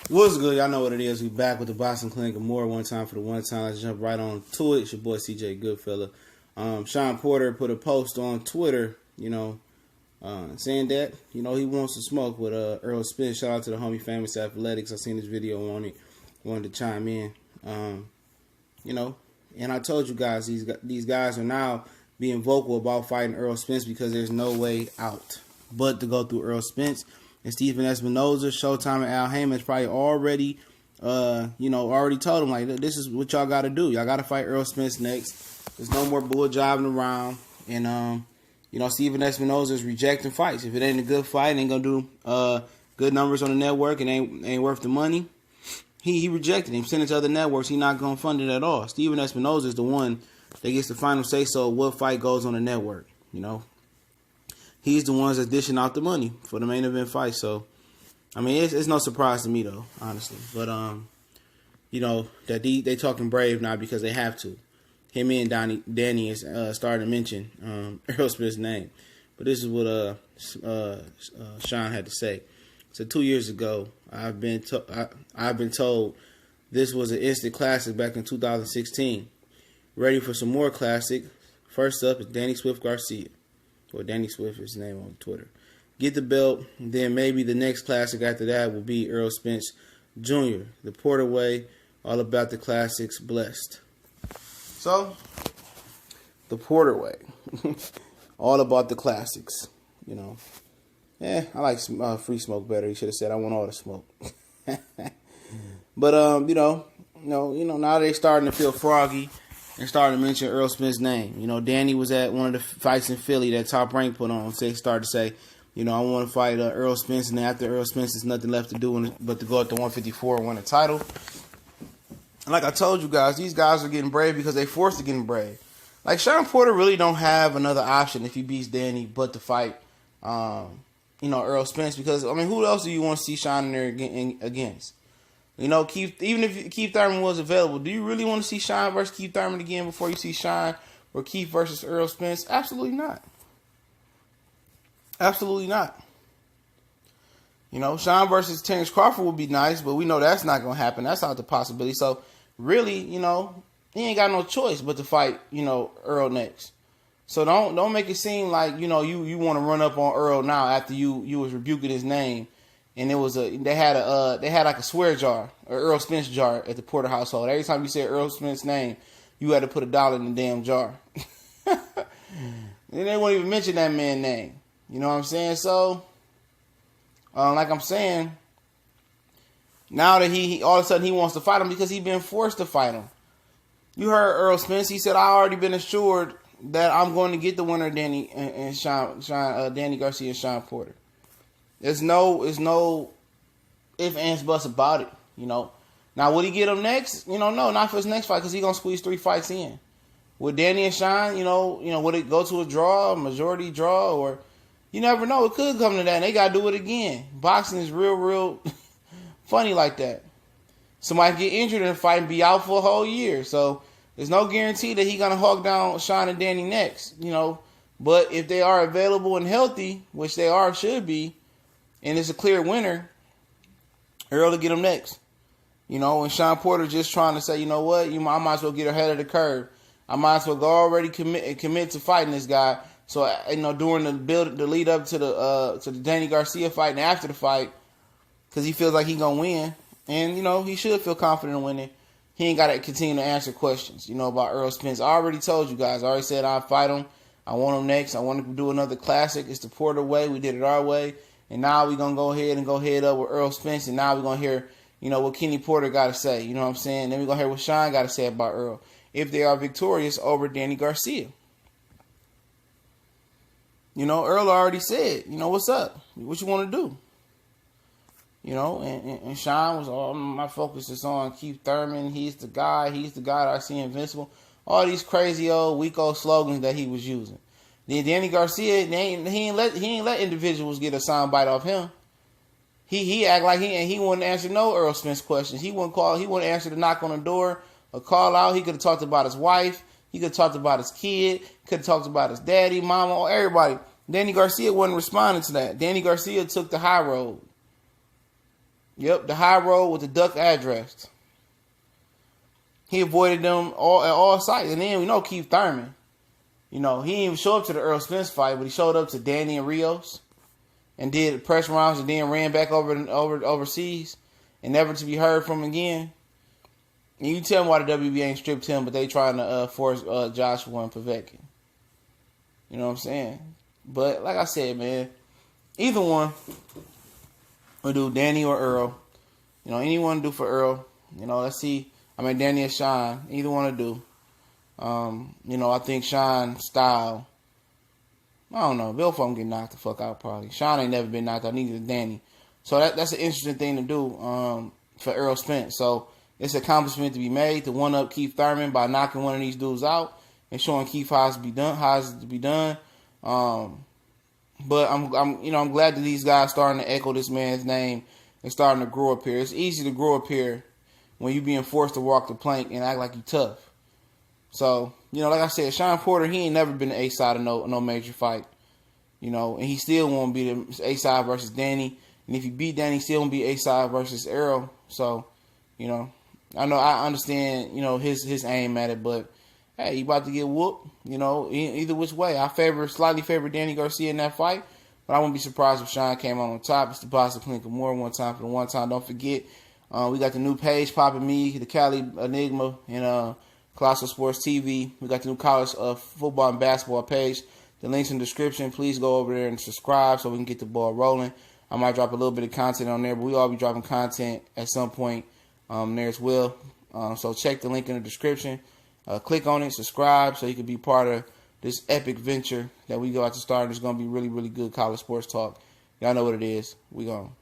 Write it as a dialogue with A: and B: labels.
A: What's good? Y'all know what it is. We back with the Boxing Clinic and more one time for the one time. Let's jump right on to it. It's your boy CJ Goodfella. Shawn Porter put a post on Twitter, saying that, he wants to smoke with Errol Spence. Shout out to the homie Famous Athletics. I seen this video on it. Wanted to chime in. And I told you guys, these guys are now being vocal about fighting Errol Spence because there's no way out but to go through Errol Spence. And Stephen Espinoza, Showtime, and Al Heyman's probably already, already told him, like, this is what y'all got to do. Y'all got to fight Errol Spence next. There's no more bull jobbing around. And, Stephen Espinoza is rejecting fights. If it ain't a good fight, ain't going to do good numbers on the network, and ain't worth the money, he rejected him. Sent it to other networks. He not going to fund it at all. Stephen Espinoza is the one that gets the final say-so of what fight goes on the network, He's the ones that's dishing out the money for the main event fight. So, I mean, it's no surprise to me, though, honestly. But, that they talking brave now because they have to. Him and Danny is starting to mention Errol Smith's name. But this is what Shawn had to say. So 2 years ago, I've been told this was an instant classic back in 2016. Ready for some more classic. First up is Danny Swift Garcia. Or Danny Swift is his name on Twitter. Get the belt, then maybe the next classic after that will be Errol Spence Jr. The Porter Way, all about the classics, blessed. So, the Porter Way, all about the classics, I like free smoke better. He should have said, I want all the smoke. But, now they're starting to feel froggy. And started to mention Errol Spence's name. Danny was at one of the fights in Philly that Top Rank put on. So they started to say, I want to fight Errol Spence. And then after Errol Spence, there's nothing left to do but to go up to 154 and win a title. And like I told you guys, these guys are getting brave because they forced to get brave. Like, Shawn Porter really don't have another option if he beats Danny but to fight, Errol Spence. Because, who else do you want to see Shawn in there against? Keith, even if Keith Thurman was available, do you really want to see Shawn versus Keith Thurman again before you see Shawn or Keith versus Errol Spence? Absolutely not. Absolutely not. Shawn versus Terrence Crawford would be nice, but we know that's not going to happen. That's not the possibility. So, really, he ain't got no choice but to fight, Errol next. So don't make it seem like, you want to run up on Errol now after you was rebuking his name. And they had like a swear jar, or Errol Spence jar at the Porter household. Every time you said Errol Spence's name, you had to put $1 in the damn jar. And they won't even mention that man's name. You know what I'm saying? So, like I'm saying, now that he all of a sudden he wants to fight him because he's been forced to fight him. You heard Errol Spence. He said, I already been assured that I'm going to get the winner, Danny Garcia and Shawn Porter. There's no ifs, ands, buts about it, Now, would he get him next? No, not for his next fight because he's going to squeeze 3 fights in. With Danny and Shawn, would it go to a draw, a majority draw, or you never know. It could come to that, and they got to do it again. Boxing is real funny like that. Somebody get injured in a fight and be out for a whole year. So there's no guarantee that he's going to hog down Shawn and Danny next, But if they are available and healthy, which they should be, and it's a clear winner, Errol to get him next. And Shawn Porter just trying to say, you know what, I might as well get ahead of the curve. I might as well go already commit to fighting this guy. So, during the lead up to the Danny Garcia fight and after the fight, because he feels like he's going to win. And, he should feel confident in winning. He ain't got to continue to answer questions, about Errol Spence. I already told you guys. I already said I'd fight him. I want him next. I want to do another classic. It's the Porter way. We did it our way. And now we're going to go head up with Errol Spence. And now we're going to hear, what Kenny Porter got to say. You know what I'm saying? Then we're going to hear what Shawn got to say about Errol. If they are victorious over Danny Garcia. Errol already said, what's up? What you want to do? And Shawn was, my focus is on Keith Thurman. He's the guy that I see invincible. All these crazy weak old slogans that he was using. Then Danny Garcia, he ain't let individuals get a soundbite off him. He act like he wouldn't answer no Errol Spence questions. He wouldn't answer the knock on the door, a call out. He could have talked about his wife. He could have talked about his kid. Could have talked about his daddy, mama, or everybody. Danny Garcia wasn't responding to that. Danny Garcia took the high road. Yep, the high road with the duck address. He avoided them all at all sites. And then we know Keith Thurman. You know, he didn't even show up to the Errol Spence fight, but he showed up to Danny and Rios and did press rounds and then ran back overseas and never to be heard from again. And you tell me why the WBA ain't stripped him, but they trying to force Joshua and Povetkin. You know what I'm saying? But like I said, man, either one will do, Danny or Errol. You know, anyone do for Errol. You know, let's see. I mean, Danny or Shawn, either one to do. You know, I think Shawn style, I don't know, both of them get knocked the fuck out probably. Shawn ain't never been knocked out, neither did Danny. So that's an interesting thing to do for Errol Spence. So it's an accomplishment to be made to one up Keith Thurman by knocking one of these dudes out and showing Keith how it's to be done. But I'm glad that these guys starting to echo this man's name and starting to grow up here. It's easy to grow up here when you're being forced to walk the plank and act like you tough. So, you know, like I said, Shawn Porter, he ain't never been the A-side of no major fight. You know, and he still won't be the A-side versus Danny. And if he beat Danny, he still won't be A-side versus Errol. So, you know, I understand, you know, his aim at it, but hey, he about to get whooped, you know, either which way. I slightly favor Danny Garcia in that fight, but I wouldn't be surprised if Shawn came out on top. It's the boss of Clinker more one time for the one time. Don't forget, we got the new page popping, me, the Cali Enigma, and Colossal Sports TV. We got the new college football and basketball page. The link's in the description. Please go over there and subscribe so we can get the ball rolling. I might drop a little bit of content on there, but we all be dropping content at some point there as well. So check the link in the description. Click on it, subscribe, so you can be part of this epic venture that we go out to start. It's going to be really, really good college sports talk. Y'all know what it is. We gone.